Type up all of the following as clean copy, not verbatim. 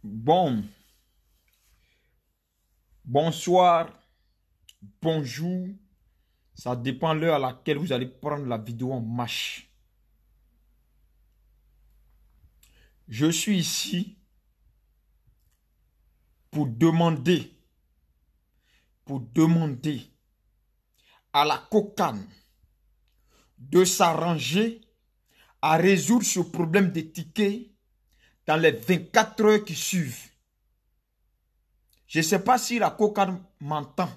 Bon, bonsoir, bonjour. Ça dépend de l'heure à laquelle vous allez prendre la vidéo en marche. Je suis ici pour demander à la COCAN de s'arranger à résoudre ce problème des tickets dans les 24 heures qui suivent. Je ne sais pas si la COCAN m'entend.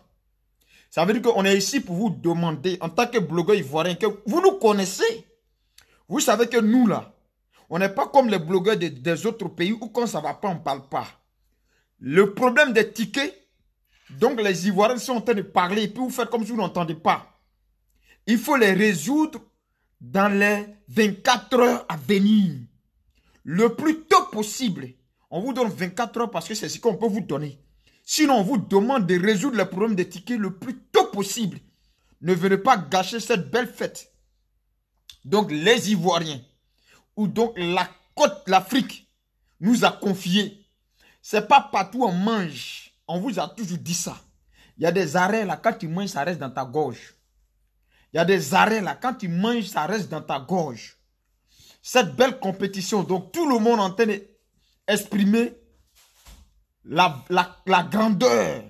Ça veut dire qu'on est ici pour vous demander, en tant que blogueur ivoirien, que vous nous connaissez. Vous savez que nous, là, on n'est pas comme les blogueurs des autres pays où quand ça ne va pas, on ne parle pas. Le problème des tickets, donc les Ivoiriens sont en train de parler et puis vous faites comme si vous n'entendez pas. Il faut les résoudre dans les 24 heures à venir. Le plus tôt possible. On vous donne 24 heures parce que c'est ce qu'on peut vous donner. Sinon, on vous demande de résoudre le problème des tickets le plus tôt possible. Ne venez pas gâcher cette belle fête. Donc, les Ivoiriens, ou donc la côte, l'Afrique, nous a confié. C'est pas partout on mange. On vous a toujours dit ça. Il y a des arrêts là, quand tu manges, ça reste dans ta gorge. Il y a des arrêts là, quand tu manges, ça reste dans ta gorge. Cette belle compétition, donc tout le monde est en train d'exprimer la grandeur.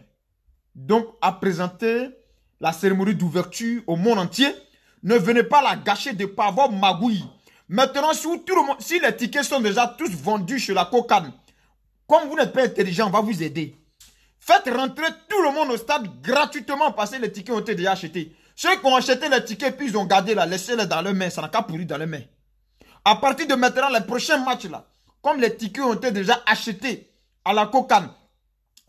Donc, à présenter la cérémonie d'ouverture au monde entier. Ne venez pas la gâcher de pas avoir magouille. Maintenant, si les tickets sont déjà tous vendus chez la COCAN, comme vous n'êtes pas intelligent, on va vous aider. Faites rentrer tout le monde au stade gratuitement parce que les tickets ont été déjà achetés. Ceux qui ont acheté les tickets puis ils ont gardé là, laissez-les dans leurs mains, ça n'a qu'à pourrir dans leurs mains. À partir de maintenant, les prochains matchs là, comme les tickets ont été déjà achetés à la COCAN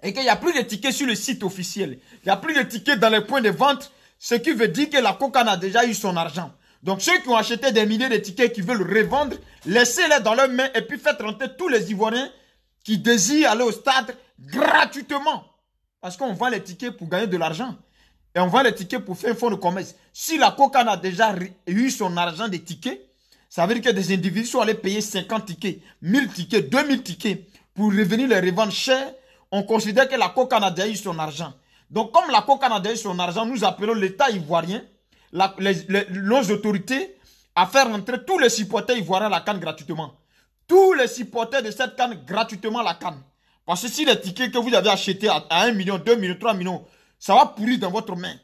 et qu'il n'y a plus de tickets sur le site officiel, il n'y a plus de tickets dans les points de vente, ce qui veut dire que la COCAN a déjà eu son argent. Donc ceux qui ont acheté des milliers de tickets qui veulent revendre, laissez-les dans leurs mains et puis faites rentrer tous les Ivoiriens qui désirent aller au stade gratuitement. Parce qu'on vend les tickets pour gagner de l'argent. Et on vend les tickets pour faire un fonds de commerce. Si la COCAN a déjà eu son argent des tickets, ça veut dire que des individus sont allés payer 50 tickets, 1000 tickets, 2000 tickets pour revenir les revendre cher. On considère que la COCAN a déjà eu son argent. Donc comme la COCAN a déjà eu son argent, nous appelons l'État ivoirien, nos autorités, à faire rentrer tous les supporters ivoiriens à la CAN gratuitement. Tous les supporters de cette CAN gratuitement à la CAN. Parce que si les tickets que vous avez achetés à 1 million, 2 millions, 3 millions, ça va pourrir dans votre main.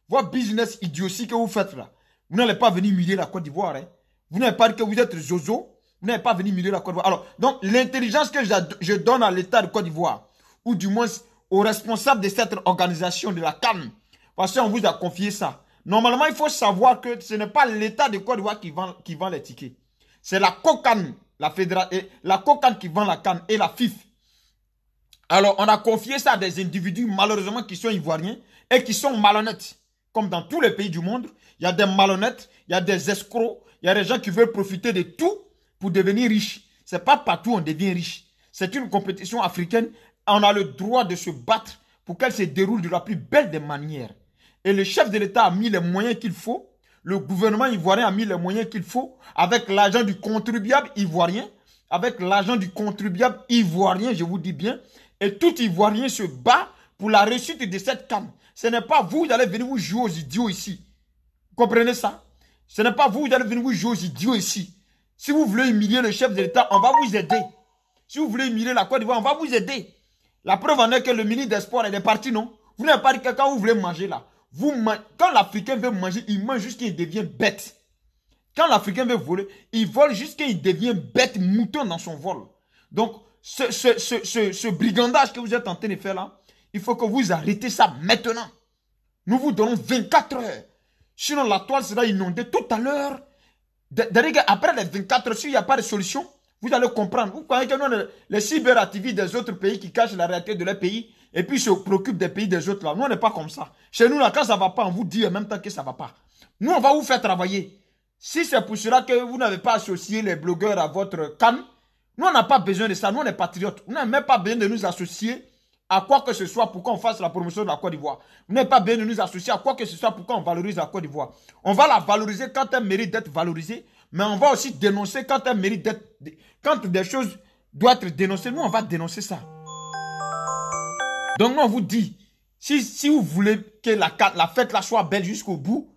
Votre business idiotie que vous faites là, vous n'allez pas venir humilier la Côte d'Ivoire. Hein. Vous n'avez pas dit que vous êtes zozo, vous n'allez pas venir humilier la Côte d'Ivoire. Alors, donc, l'intelligence que je donne à l'État de Côte d'Ivoire, ou du moins aux responsables de cette organisation de la CAN, parce qu'on vous a confié ça. Normalement, il faut savoir que ce n'est pas l'État de Côte d'Ivoire qui vend les tickets. C'est la COCAN, la COCAN qui vend la CAN et la FIF. Alors, on a confié ça à des individus, malheureusement, qui sont ivoiriens et qui sont malhonnêtes. Comme dans tous les pays du monde, il y a des malhonnêtes, il y a des escrocs, il y a des gens qui veulent profiter de tout pour devenir riches. Ce n'est pas partout on devient riche. C'est une compétition africaine. On a le droit de se battre pour qu'elle se déroule de la plus belle des manières. Et le chef de l'État a mis les moyens qu'il faut. Le gouvernement ivoirien a mis les moyens qu'il faut avec l'argent du contribuable ivoirien. Avec l'argent du contribuable ivoirien, je vous dis bien. Et tout Ivoirien se bat pour la réussite de cette CAN. Ce n'est pas vous qui allez venir vous jouer aux idiots ici. Vous comprenez ça? Ce n'est pas vous qui allez venir vous jouer aux idiots ici. Si vous voulez humilier le chef de l'État, on va vous aider. Si vous voulez humilier la Côte d'Ivoire, on va vous aider. La preuve en est que le ministre des Sports est parti, non? Vous n'avez pas dit que quand vous voulez manger là, quand l'Africain veut manger, il mange jusqu'à il devient bête. Quand l'Africain veut voler, il vole jusqu'à il devient bête, mouton dans son vol. Donc, ce brigandage que vous êtes en train de faire là, il faut que vous arrêtez ça maintenant. Nous vous donnons 24 heures. Sinon, la toile sera inondée tout à l'heure. Après les 24 heures, s'il n'y a pas de solution, vous allez comprendre. Vous croyez que nous, les cyberactivistes des autres pays qui cachent la réalité de leur pays et puis se préoccupent des pays des autres là. Nous, on n'est pas comme ça. Chez nous, là, quand ça ne va pas, on vous dit en même temps que ça ne va pas. Nous, on va vous faire travailler. Si c'est pour cela que vous n'avez pas associé les blogueurs à votre CAN, nous, on n'a pas besoin de ça. Nous, on est patriotes. Vous n'avez même pas besoin de nous associer à quoi que ce soit pour qu'on fasse la promotion de la Côte d'Ivoire. Vous n'avez pas besoin de nous associer à quoi que ce soit pour qu'on valorise la Côte d'Ivoire. On va la valoriser quand elle mérite d'être valorisée, mais on va aussi dénoncer quand elle mérite d'être... Quand des choses doit être dénoncé. Nous, on va dénoncer ça. Donc, nous, on vous dit, si vous voulez que la fête là soit belle jusqu'au bout,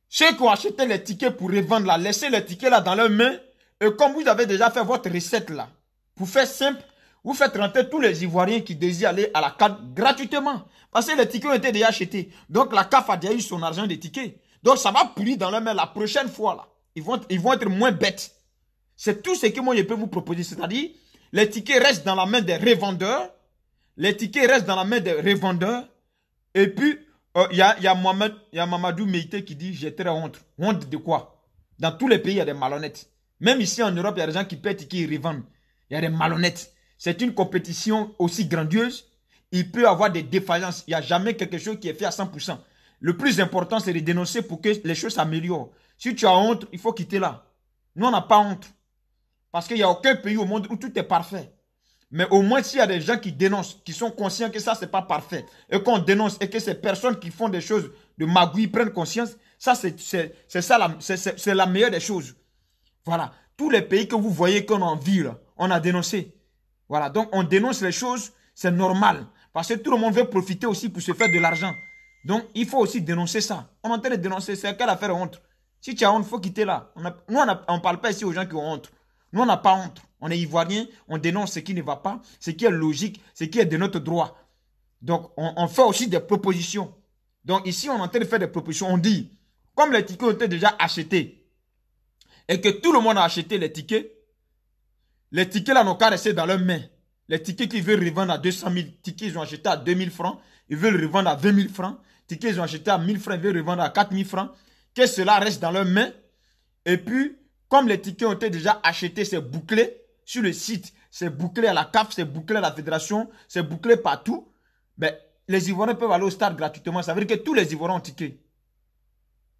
ceux qui ont acheté les tickets pour revendre là, laissez les tickets là dans leurs mains. Et comme vous avez déjà fait votre recette là, pour faire simple, vous faites rentrer tous les Ivoiriens qui désirent aller à la CAF gratuitement. Parce que les tickets ont été déjà achetés. Donc la CAF a déjà eu son argent des tickets. Donc ça va pourrir dans leurs mains la prochaine fois là. Ils vont être moins bêtes. C'est tout ce que moi je peux vous proposer. C'est-à-dire, les tickets restent dans la main des revendeurs. Les tickets restent dans la main des revendeurs. Et puis, il y a Mamadou Meïté qui dit, j'ai très honte. Honte de quoi? Dans tous les pays, il y a des malhonnêtes. Même ici en Europe, il y a des gens qui paient tickets et revendent. Il y a des malhonnêtes. C'est une compétition aussi grandiose. Il peut y avoir des défaillances. Il n'y a jamais quelque chose qui est fait à 100%. Le plus important, c'est de dénoncer pour que les choses s'améliorent. Si tu as honte, il faut quitter là. Nous, on n'a pas honte. Parce qu'il n'y a aucun pays au monde où tout est parfait. Mais au moins, s'il y a des gens qui dénoncent, qui sont conscients que ça, c'est pas parfait, et qu'on dénonce, et que ces personnes qui font des choses de magouille prennent conscience, ça, c'est la meilleure des choses. Voilà. Tous les pays que vous voyez qu'on en vit, là, on a dénoncé. Voilà. Donc, on dénonce les choses, c'est normal. Parce que tout le monde veut profiter aussi pour se faire de l'argent. Donc, il faut aussi dénoncer ça. On est en train de dénoncer, c'est quelle affaire honte. Si tu as honte, il faut quitter là. Nous, on ne parle pas ici aux gens qui ont honte. Nous, on n'a pas honte. On est Ivoiriens, on dénonce ce qui ne va pas, ce qui est logique, ce qui est de notre droit. Donc, on fait aussi des propositions. Donc, ici, on est en train de faire des propositions. On dit, comme les tickets ont été déjà achetés, et que tout le monde a acheté les tickets là n'ont qu'à rester dans leurs mains. Les tickets qu'ils veulent revendre à 200 000, tickets ils ont acheté à 2 000 francs, ils veulent revendre à 20 000 francs, tickets ils ont acheté à 1 000 francs, ils veulent revendre à 4 000 francs, que cela reste dans leurs mains. Et puis, comme les tickets ont été déjà achetés, c'est bouclé sur le site, c'est bouclé à la CAF, c'est bouclé à la fédération, c'est bouclé partout. Ben, les Ivoiriens peuvent aller au stade gratuitement. Ça veut dire que tous les Ivoiriens ont ticket.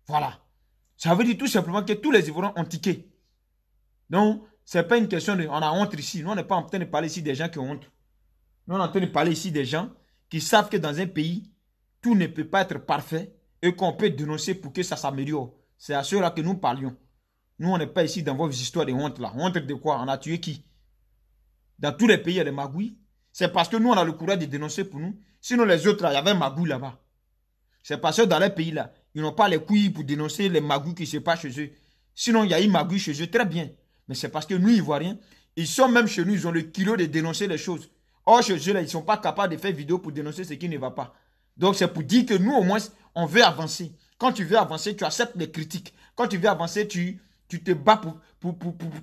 Voilà. Ça veut dire tout simplement que tous les Ivoiriens ont ticket. Donc, ce n'est pas une question de... On a honte ici. Nous, on n'est pas en train de parler ici des gens qui ont honte. Nous, on est en train de parler ici des gens qui savent que dans un pays, tout ne peut pas être parfait et qu'on peut dénoncer pour que ça s'améliore. C'est à ceux-là que nous parlions. Nous, on n'est pas ici dans vos histoires de honte là. Honte de quoi? On a tué qui? Dans tous les pays, il y a des magouilles. C'est parce que nous, on a le courage de dénoncer pour nous. Sinon, les autres, là, il y avait un magouille là-bas. C'est parce que dans les pays là, ils n'ont pas les couilles pour dénoncer les magouilles qui se passent chez eux. Sinon, il y a une magouille chez eux, très bien. Mais c'est parce que nous, Ivoiriens, ils sont même chez nous, ils ont le kilo de dénoncer les choses. Or, chez eux, là, ils ne sont pas capables de faire vidéo pour dénoncer ce qui ne va pas. Donc, c'est pour dire que nous, au moins, on veut avancer. Quand tu veux avancer, tu acceptes les critiques. Quand tu veux avancer, tu te bats pour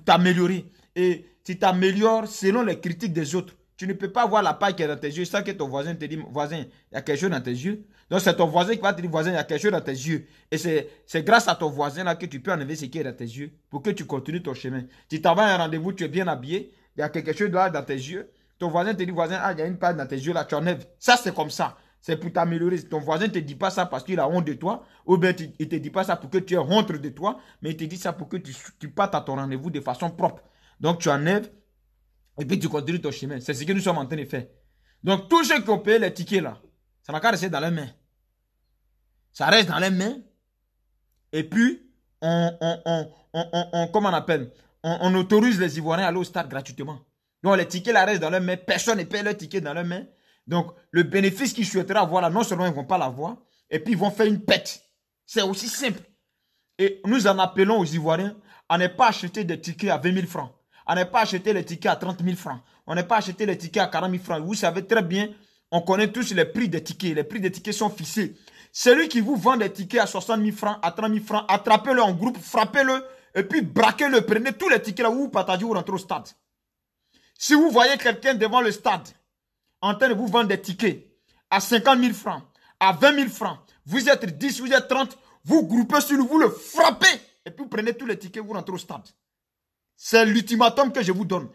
t'améliorer. Et tu t'améliores selon les critiques des autres. Tu ne peux pas voir la paille qui est dans tes yeux sans que ton voisin te dise, voisin, il y a quelque chose dans tes yeux. Donc c'est ton voisin qui va te dire, voisin, il y a quelque chose dans tes yeux. Et c'est grâce à ton voisin là que tu peux enlever ce qui est dans tes yeux pour que tu continues ton chemin. Tu t'en vas à un rendez-vous, tu es bien habillé, il y a quelque chose là dans tes yeux. Ton voisin te dit, voisin, ah, il y a une paille dans tes yeux là, tu enlèves. Ça, c'est comme ça. C'est pour t'améliorer. Ton voisin ne te dit pas ça parce qu'il a honte de toi, ou bien il ne te dit pas ça pour que tu aies honte de toi, mais il te dit ça pour que tu partes à ton rendez-vous de façon propre. Donc tu enlèves et puis tu continues ton chemin. C'est ce que nous sommes en train de faire. Donc tous ceux qui ont payé les tickets là, ça n'a qu'à rester dans les mains. Ça reste dans les mains. Et puis, comment on appelle? On autorise les Ivoiriens à aller au stade gratuitement. Donc les tickets là restent dans leurs mains. Personne ne paye leurs tickets dans leurs mains. Donc, le bénéfice qu'ils souhaiteraient avoir là, non seulement ils ne vont pas l'avoir, et puis ils vont faire une pète. C'est aussi simple. Et nous en appelons aux Ivoiriens à ne pas acheter des tickets à 20 000 francs, à ne pas acheter les tickets à 30 000 francs, on n'est pas acheter les tickets à 40 000 francs. Vous savez très bien, on connaît tous les prix des tickets. Les prix des tickets sont fixés. Celui qui vous vend des tickets à 60 000 francs, à 30 000 francs, attrapez-le en groupe, frappez-le, et puis braquez-le, prenez tous les tickets là où vous partagez, vous rentrez au stade. Si vous voyez quelqu'un devant le stade, en train de vous vendre des tickets à 50 000 francs, à 20 000 francs, vous êtes 10, vous êtes 30, vous groupez sur lui, vous le frappez, et puis vous prenez tous les tickets, vous rentrez au stade. C'est l'ultimatum que je vous donne.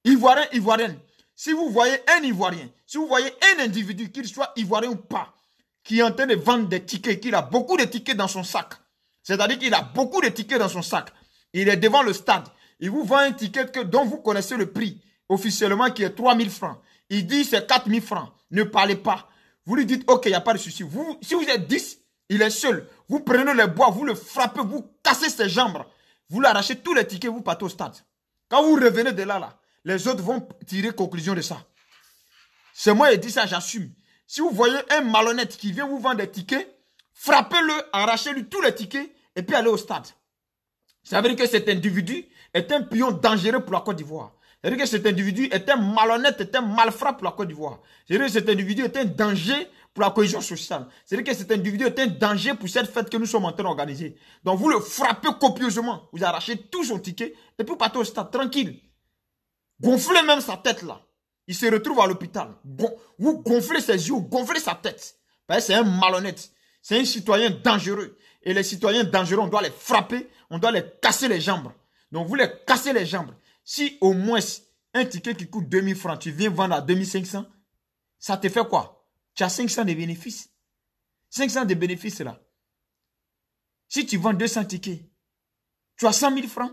Ivoirien, Ivoirienne, si vous voyez un Ivoirien, si vous voyez un individu, qu'il soit Ivoirien ou pas, qui est en train de vendre des tickets, qu'il a beaucoup de tickets dans son sac, c'est-à-dire qu'il a beaucoup de tickets dans son sac, il est devant le stade, il vous vend un ticket dont vous connaissez le prix, officiellement qui est 3 000 francs, il dit c'est 4 000 francs. Ne parlez pas. Vous lui dites, ok, il n'y a pas de souci. Si vous êtes 10, il est seul. Vous prenez le bois, vous le frappez, vous cassez ses jambes. Vous l'arrachez tous les tickets, vous partez au stade. Quand vous revenez de là, Les autres vont tirer conclusion de ça. C'est moi qui dis ça, j'assume. Si vous voyez un malhonnête qui vient vous vendre des tickets, frappez-le, arrachez-lui tous les tickets et puis allez au stade. Ça veut dire que cet individu est un pion dangereux pour la Côte d'Ivoire. Ça veut dire que cet individu est un malhonnête, est un malfrat pour la Côte d'Ivoire. Ça veut dire que cet individu est un danger pour la cohésion sociale. Ça veut dire que cet individu est un danger pour cette fête que nous sommes en train d'organiser. Donc vous le frappez copieusement, vous arrachez tout son ticket et puis partez au stade, tranquille. Gonflez même sa tête là. Il se retrouve à l'hôpital. Vous gonflez ses yeux, gonflez sa tête. C'est un malhonnête. C'est un citoyen dangereux. Et les citoyens dangereux, on doit les frapper, on doit les casser les jambes. Donc vous les cassez les jambes. Si au moins un ticket qui coûte 2000 francs, tu viens vendre à 2500, ça te fait quoi? Tu as 500 de bénéfices. 500 de bénéfices là. Si tu vends 200 tickets, tu as 100 000 francs.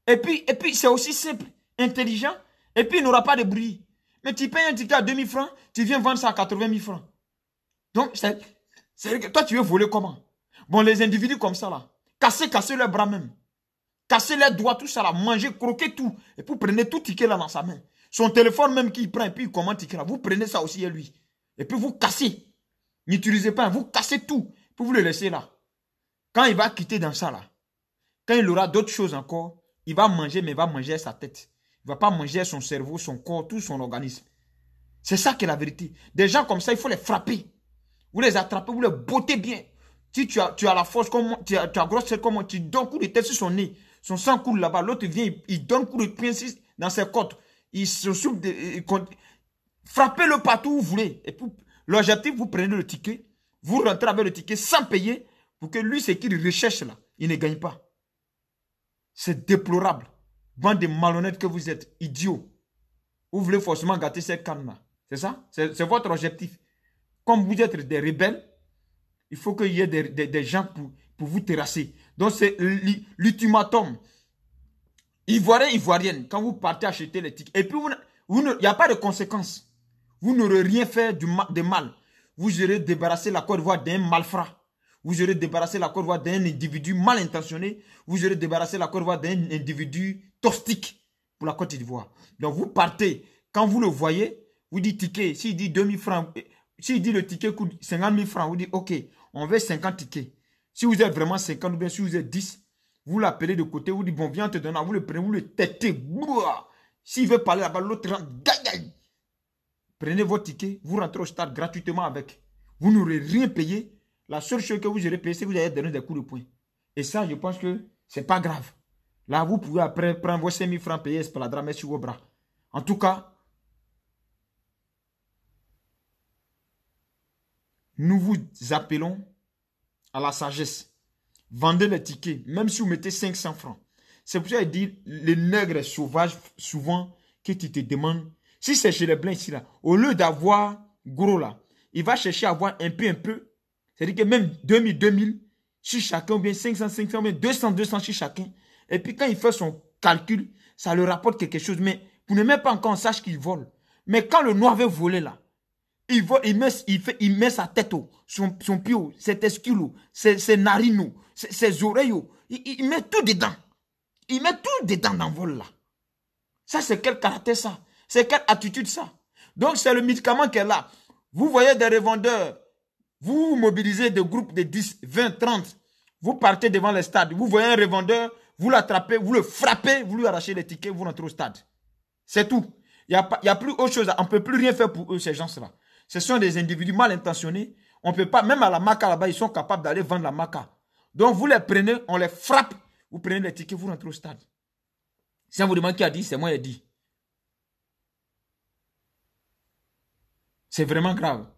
Et puis c'est aussi simple, intelligent. Et puis il n'aura pas de bruit. Mais tu payes un ticket à 2000 francs, tu viens vendre ça à 80 000 francs. Donc, toi tu veux voler comment? Bon, les individus comme ça là, cassez leurs bras même. Cassez les doigts, tout ça là, mangez, croquez tout. Et puis prenez tout ticket là dans sa main. Son téléphone même qu'il prend et puis il commande ticket là. Vous prenez ça aussi à lui. Et puis vous cassez. N'utilisez pas, vous cassez tout. Puis vous le laissez là. Quand il va quitter dans ça là, quand il aura d'autres choses encore, il va manger, mais il va manger sa tête. Il ne va pas manger son cerveau, son corps, tout son organisme. C'est ça qui est la vérité. Des gens comme ça, il faut les frapper. Vous les attrapez, vous les bottez bien. Si tu as la force, tu as grosse tête, comment tu donnes un coup de tête sur son nez. Son sang coule là-bas. L'autre vient, il donne un coup de pied dans ses côtes. Il se soupe. Frappez-le partout où vous voulez. Et puis, l'objectif, vous prenez le ticket. Vous rentrez avec le ticket sans payer. Pour que lui, ce qu'il recherche là, il ne gagne pas. C'est déplorable. Bande de malhonnêtes que vous êtes. Idiots. Vous voulez forcément gâter cette canne-là. C'est ça? C'est votre objectif. Comme vous êtes des rebelles, il faut qu'il y ait des gens pour vous terrasser. Donc c'est l'ultimatum. Ivoirien, ivoirienne, quand vous partez acheter les tickets, et puis il n'y a pas de conséquences. Vous n'aurez rien fait de mal. Vous aurez débarrassé la Côte d'Ivoire d'un malfrat. Vous aurez débarrassé la Côte d'Ivoire d'un individu mal intentionné. Vous aurez débarrassé la Côte d'Ivoire d'un individu toxique pour la Côte d'Ivoire. Donc vous partez, quand vous le voyez, vous dites ticket, s'il dit 2000 francs, s'il dit le ticket coûte 50 000 francs, vous dites ok, on veut 50 tickets. Si vous êtes vraiment 50 ou bien si vous êtes 10, vous l'appelez de côté, vous dites bon, viens te donner, vous le prenez, vous le têtez. S'il veut parler là-bas, l'autre rentre, gagne. Prenez votre ticket, vous rentrez au stade gratuitement avec. Vous n'aurez rien payé. La seule chose que vous aurez payé, c'est que vous allez donner des coups de poing. Et ça, je pense que ce n'est pas grave. Là, vous pouvez après prendre vos 5 000 francs payés, espaladrame, mettre sur vos bras. En tout cas, nous vous appelons à la sagesse. Vendez les tickets, même si vous mettez 500 francs. C'est pour ça qu'il dit, les nègres sauvages, souvent, que tu te demandes, si c'est chez les blancs ici, là, au lieu d'avoir gros là, il va chercher à avoir un peu. C'est-à-dire que même 2000 chez chacun, ou bien 500, ou bien 200 chez chacun. Et puis quand il fait son calcul, ça lui rapporte quelque chose. Mais vous ne même pas encore en sache qu'il vole. Mais quand le noir veut voler là, il met sa tête, son pied, ses testicules, ses narines, ses oreilles. Il met tout dedans. Il met tout dedans dans le vol là. Ça, c'est quel caractère ça? C'est quelle attitude ça? Donc, c'est le médicament qui est là. Vous voyez des revendeurs, vous mobilisez des groupes de 10, 20, 30. Vous partez devant les stades. Vous voyez un revendeur, vous l'attrapez, vous le frappez, vous lui arrachez les tickets, vous rentrez au stade. C'est tout. Il n'y a plus autre chose. On ne peut plus rien faire pour eux, ces gens-là. Ce sont des individus mal intentionnés. On ne peut pas, même à la maca là-bas, ils sont capables d'aller vendre la maca. Donc, vous les prenez, on les frappe, vous prenez les tickets, vous rentrez au stade. Si on vous demande qui a dit, c'est moi qui ai dit. C'est vraiment grave.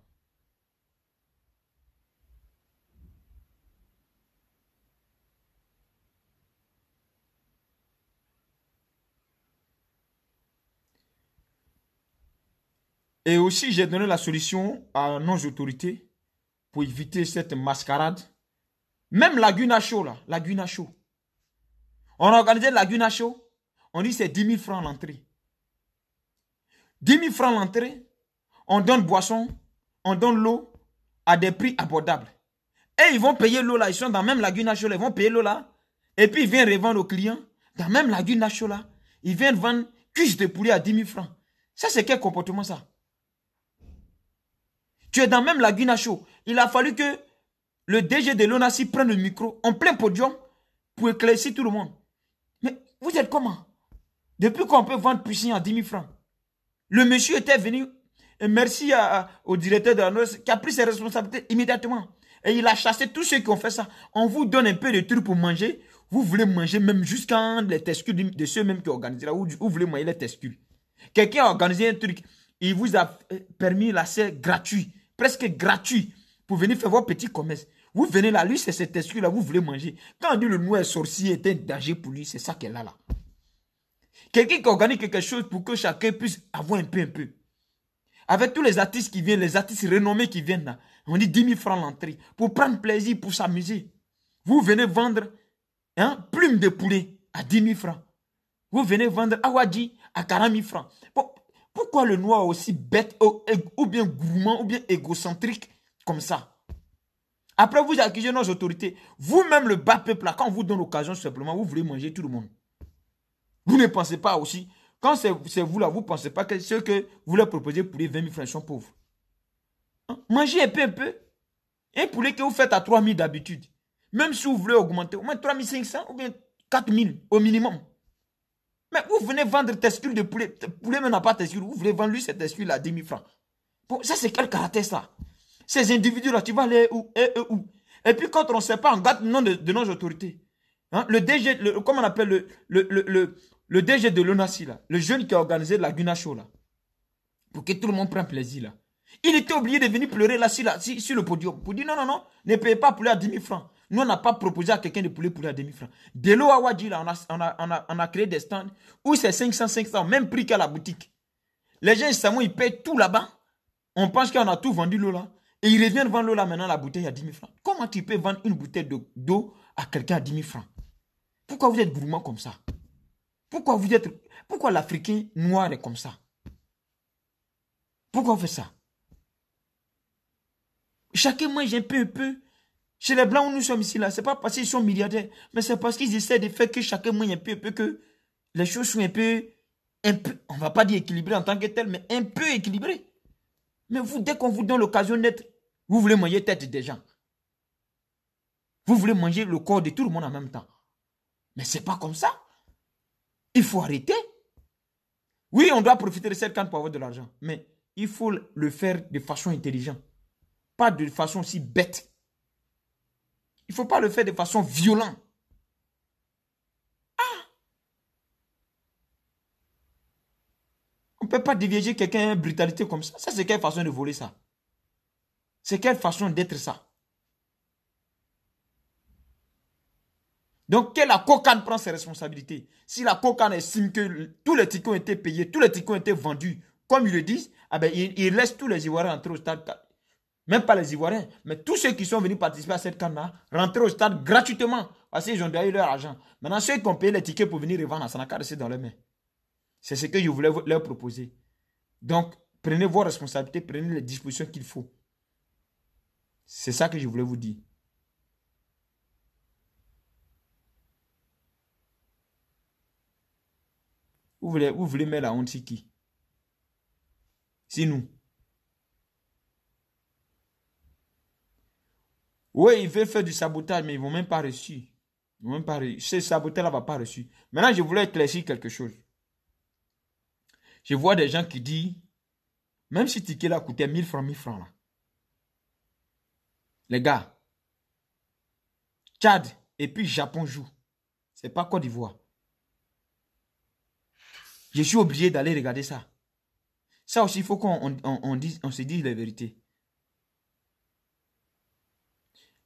Et aussi, j'ai donné la solution à nos autorités pour éviter cette mascarade. Même la Laguna Show, là, la Laguna Show. On a organisé la Laguna Show, on dit c'est 10 000 francs l'entrée. 10 000 francs l'entrée, on donne boisson, on donne l'eau à des prix abordables. Et ils vont payer l'eau là, ils sont dans même la Laguna Show, ils vont payer l'eau là. Et puis ils viennent revendre aux clients dans même la Laguna Show là. Ils viennent vendre cuisse de poulet à 10 000 francs. Ça, c'est quel comportement, ça? Tu es dans même la Guinacho. Il a fallu que le DG de l'ONACI prenne le micro en plein podium pour éclaircir tout le monde. Mais vous êtes comment? Depuis qu'on peut vendre Puissing à 10 000 francs? Le monsieur était venu, et merci au directeur de la NOS qui a pris ses responsabilités immédiatement. Et il a chassé tous ceux qui ont fait ça. On vous donne un peu de trucs pour manger. Vous voulez manger même jusqu'à les testicules de ceux même qui organisent là. Vous voulez manger les testicules. Quelqu'un a organisé un truc. Il vous a permis l'accès gratuit. Presque gratuit. Pour venir faire vos petits commerces. Vous venez là, lui c'est ces testicules là, vous voulez manger. Quand on dit le noir sorcier est un danger pour lui, c'est ça qu'elle a là. Quelqu'un qui organise quelque chose pour que chacun puisse avoir un peu. Avec tous les artistes qui viennent, les artistes renommés qui viennent là, on dit 10 000 francs l'entrée. Pour prendre plaisir, pour s'amuser. Vous venez vendre plume de poulet à 10 000 francs. Vous venez vendre Awadji à 40 000 francs. Bon, pourquoi le noir est aussi bête ou bien gourmand ou bien égocentrique comme ça? Après, vous accusez nos autorités. Vous-même, le bas peuple, là, quand on vous donne l'occasion, simplement, vous voulez manger tout le monde. Vous ne pensez pas aussi, quand c'est vous là, vous ne pensez pas que ceux que vous leur proposez pour les 20 000 francs sont pauvres. Mangez un peu. Un poulet que vous faites à 3 000 d'habitude. Même si vous voulez augmenter, au moins 3 500 ou bien 4 000 au minimum. Mais vous venez vendre testicules de poulet. Poulet n'a pas testicules. Vous voulez vendre lui ces testicules à 10 000 francs. Bon, ça c'est quel caractère ça? Ces individus-là, tu vas aller où? Et puis quand on ne sait pas, on gâte le nom de nos autorités. Le DG, comment on appelle le DG de l'ONACI, là, le jeune qui a organisé la Guinacho, là, pour que tout le monde prenne plaisir, là. Il était obligé de venir pleurer là, sur le podium, pour dire non, ne payez pas poulet à 10 000 francs. Nous, on n'a pas proposé à quelqu'un de poulet à 10 000 francs. De l'eau à Wadji, là, on a créé des stands où c'est 500, même prix qu'à la boutique. Les gens, ils payent tout là-bas. On pense qu'on a tout vendu l'eau là. Et ils reviennent vendre l'eau là maintenant, la bouteille à 10 000 francs. Comment tu peux vendre une bouteille d'eau à quelqu'un à 10 000 francs? Pourquoi vous êtes gourmand comme ça? Pourquoi l'Africain noir est comme ça? Pourquoi on fait ça? Chacun mange un peu. Chez les Blancs où nous sommes ici, là, ce n'est pas parce qu'ils sont milliardaires, mais c'est parce qu'ils essaient de faire que chacun mange un peu, que les choses soient un peu, on ne va pas dire équilibrées en tant que tel, mais un peu équilibrées. Mais vous, dès qu'on vous donne l'occasion d'être, vous voulez manger tête des gens. Vous voulez manger le corps de tout le monde en même temps. Mais ce n'est pas comme ça. Il faut arrêter. Oui, on doit profiter de cette canne pour avoir de l'argent, mais il faut le faire de façon intelligente. Pas de façon aussi bête. Il ne faut pas le faire de façon violente. On ne peut pas dévier quelqu'un à une brutalité comme ça. Ça, c'est quelle façon de voler ça? C'est quelle façon d'être ça? Donc, que la COCAN prend ses responsabilités. Si la COCAN estime que tous les tickets ont été payés, tous les tickets ont été vendus, comme ils le disent, eh ben, ils laissent tous les Ivoiriens entrer au stade. Même pas les Ivoiriens, mais tous ceux qui sont venus participer à cette canne-là, rentrer au stade gratuitement, parce qu'ils ont déjà eu leur argent. Maintenant, ceux qui ont payé les tickets pour venir revendre, ça n'a qu'à rester dans leurs mains. C'est ce que je voulais leur proposer. Donc, prenez vos responsabilités, prenez les dispositions qu'il faut. C'est ça que je voulais vous dire. Vous voulez mettre la honte sur qui? C'est nous. Oui, ils veulent faire du sabotage, mais ils ne vont même pas reçu. Ce sabotage-là ne va pas reçu. Maintenant, je voulais éclaircir quelque chose. Je vois des gens qui disent, même si le ticket là coûtait 1000 francs, là. Les gars, Tchad et puis Japon jouent. C'est pas Côte d'Ivoire. Je suis obligé d'aller regarder ça. Ça aussi, il faut qu'on se dise la vérité.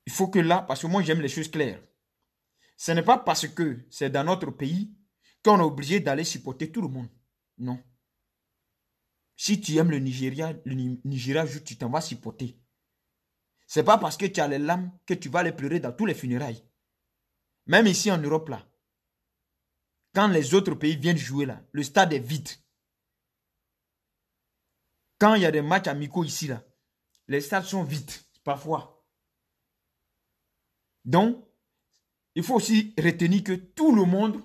Il faut que là, parce que moi j'aime les choses claires. Ce n'est pas parce que c'est dans notre pays qu'on est obligé d'aller supporter tout le monde. Non. Si tu aimes le Nigeria joue, tu t'en vas supporter. Ce n'est pas parce que tu as les lames que tu vas les pleurer dans tous les funérailles. Même ici en Europe là, quand les autres pays viennent jouer là, le stade est vide. Quand il y a des matchs amicaux ici là, les stades sont vides parfois. Donc, il faut aussi retenir que tout le monde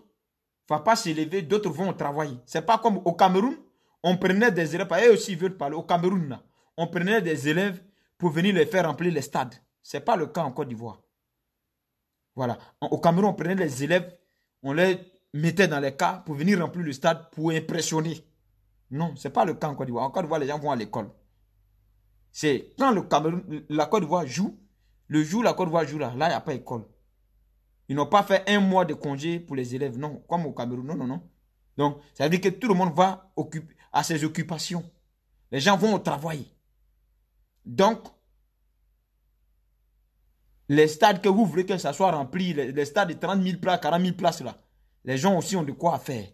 va pas s'élever, d'autres vont au travail. C'est pas comme au Cameroun, on prenait des élèves, eux aussi ils veulent parler, au Cameroun, là, on prenait des élèves pour venir les faire remplir les stades. Ce n'est pas le cas en Côte d'Ivoire. Voilà. Au Cameroun, on prenait les élèves, on les mettait dans les cas pour venir remplir le stade pour impressionner. Non, ce n'est pas le cas en Côte d'Ivoire. En Côte d'Ivoire, les gens vont à l'école. C'est quand le Cameroun, la Côte d'Ivoire joue, le jour où la Côte d'Ivoire joue là, il n'y a pas d'école. Ils n'ont pas fait 1 mois de congé pour les élèves, non, comme au Cameroun, non, non, non. Donc, ça veut dire que tout le monde va à ses occupations. Les gens vont au travail. Donc, les stades que vous voulez que ça soit rempli, les stades de 30 000 places, 40 000 places là, les gens aussi ont de quoi faire.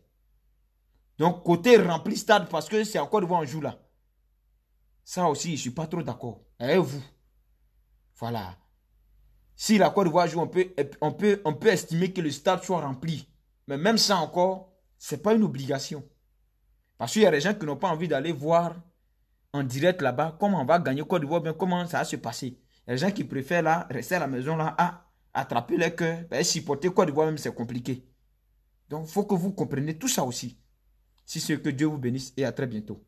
Donc, côté rempli stade, parce que c'est encore devant un jour là. Ça aussi, je ne suis pas trop d'accord. Et vous? Voilà. Si la Côte d'Ivoire joue, on peut estimer que le stade soit rempli. Mais même ça encore, ce n'est pas une obligation. Parce qu'il y a des gens qui n'ont pas envie d'aller voir en direct là-bas comment on va gagner Côte d'Ivoire, bien comment ça va se passer. Il y a des gens qui préfèrent là, rester à la maison là, à attraper les cœurs. Ben, supporter Côte d'Ivoire même, c'est compliqué. Donc, il faut que vous compreniez tout ça aussi. Si c'est que Dieu vous bénisse et à très bientôt.